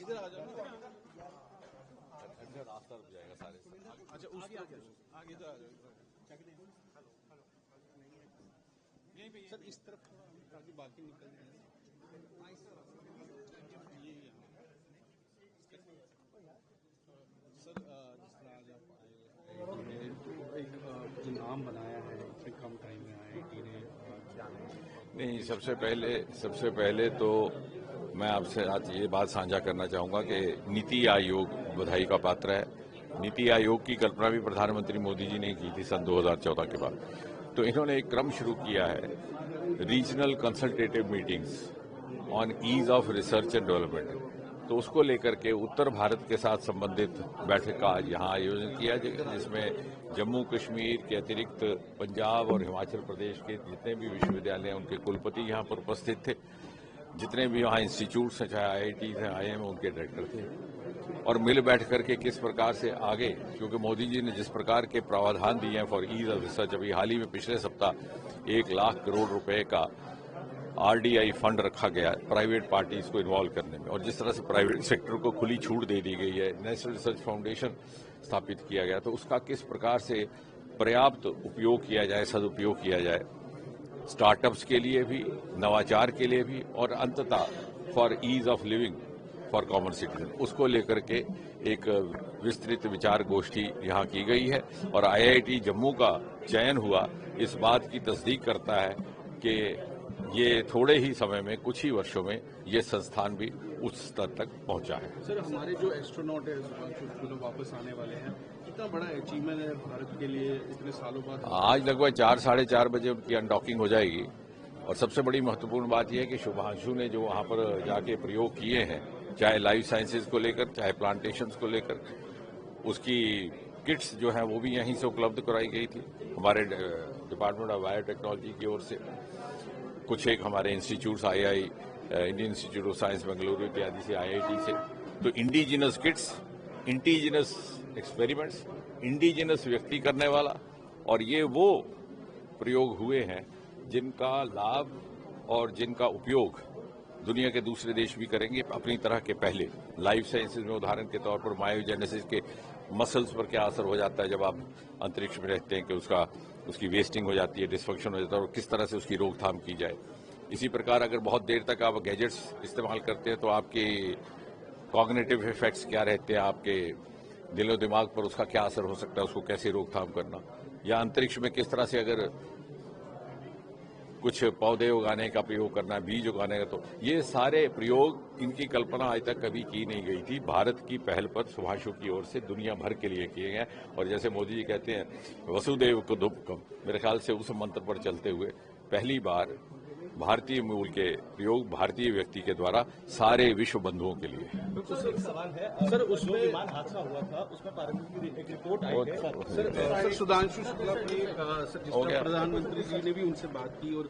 इधर आ जाओ ना। रास्ता रुक जाएगा सारे। अच्छा उसके आगे इधर आ जाओ। सर इस तरफ ताकि बाकी निकल जाए। ये सर जिस तरह आज आप आए एक जो नाम बनाया है इतने कम टाइम में IIT ने नहीं, सबसे पहले तो मैं आपसे आज ये बात साझा करना चाहूंगा कि नीति आयोग बधाई का पात्र है। नीति आयोग की कल्पना भी प्रधानमंत्री मोदी जी ने की थी सन 2014 के बाद। तो इन्होंने एक क्रम शुरू किया है, regional consultative meetings on ease of research and development. तो उसको लेकर के उत्तर भारत के साथ संबंधित बैठक का आज यहाँ आयोजन किया जाएगा, जिसमें जम्मू कश्मीर के अतिरिक्त पंजाब और हिमाचल प्रदेश के जितने भी विश्वविद्यालय हैं उनके कुलपति यहाँ पर उपस्थित थे। जितने भी वहाँ इंस्टीट्यूट्स हैं, चाहे IIT हैं, IIM, उनके डायरेक्टर थे। और मिल बैठ करके किस प्रकार से आगे, क्योंकि मोदी जी ने जिस प्रकार के प्रावधान दिए हैं फॉर ईज ऑफ रिसर्च, अभी हाल ही में पिछले सप्ताह 1 लाख करोड़ रुपए का RDI फंड रखा गया प्राइवेट पार्टीज को इन्वॉल्व करने में, और जिस तरह से प्राइवेट सेक्टर को खुली छूट दे दी गई है, नेशनल रिसर्च फाउंडेशन स्थापित किया गया, तो उसका किस प्रकार से पर्याप्त उपयोग किया जाए, सदुपयोग किया जाए, स्टार्टअप्स के लिए भी, नवाचार के लिए भी, और अंततः for ease of living for common citizen, उसको लेकर के एक विस्तृत विचार गोष्ठी यहाँ की गई है। और IIT जम्मू का चयन हुआ इस बात की तस्दीक करता है कि ये थोड़े ही समय में, कुछ ही वर्षों में ये संस्थान भी उच्च स्तर तक पहुंचा है। सर हमारे जो एस्ट्रोनॉट है जो वापस आने वाले हैं, कितना बड़ा अचीवमेंट है भारत के लिए इतने सालों बाद। आज लगभग 4 साढ़े 4 बजे उनकी अनडॉकिंग हो जाएगी। और सबसे बड़ी महत्वपूर्ण बात यह है कि शुभांशु ने जो वहां पर जाके प्रयोग किए हैं, चाहे लाइफ साइंसेज को लेकर, चाहे प्लांटेशंस को लेकर, उसकी किट्स जो हैं वो भी यहीं से उपलब्ध कराई गई थी हमारे डिपार्टमेंट ऑफ बायोटेक्नोलॉजी की ओर से। कुछ एक हमारे institutes Indian Institute of Science Bengaluru इत्यादि से, IIT से। तो indigenous kits, indigenous experiments, indigenous व्यक्ति करने वाला, और ये वो प्रयोग हुए हैं जिनका लाभ और जिनका उपयोग दुनिया के दूसरे देश भी करेंगे अपनी तरह के पहले। लाइफ साइंसेज में उदाहरण के तौर पर मायोजेनेसिस के मसल्स पर क्या असर हो जाता है जब आप अंतरिक्ष में रहते हैं, कि उसकी वेस्टिंग हो जाती है, डिस्फंक्शन हो जाता है, और किस तरह से उसकी रोकथाम की जाए। इसी प्रकार अगर बहुत देर तक आप गैजेट्स इस्तेमाल करते हैं तो आपके कॉग्निटिव इफेक्ट्स क्या रहते हैं, आपके दिलो दिमाग पर उसका क्या असर हो सकता है, उसको कैसे रोकथाम करना, या अंतरिक्ष में किस तरह से अगर कुछ पौधे उगाने का प्रयोग करना, बीज उगाने का, तो ये सारे प्रयोग, इनकी कल्पना आज तक कभी की नहीं गई थी। भारत की पहल पर शुभांशु की ओर से दुनिया भर के लिए किए गए। और जैसे मोदी जी कहते हैं वसुदेव कुटुंबकम, मेरे ख्याल से उस मंत्र पर चलते हुए पहली बार भारतीय मूल के प्रयोग भारतीय व्यक्ति के द्वारा सारे विश्व बंधुओं के लिए। सर एक सवाल है सर, उसमें विमान हादसा हुआ था, उसमें पारंपरिक की एक रिपोर्ट आई है सर सुधांशु शुक्ला ने प्रधानमंत्री जी ने भी उनसे बात की और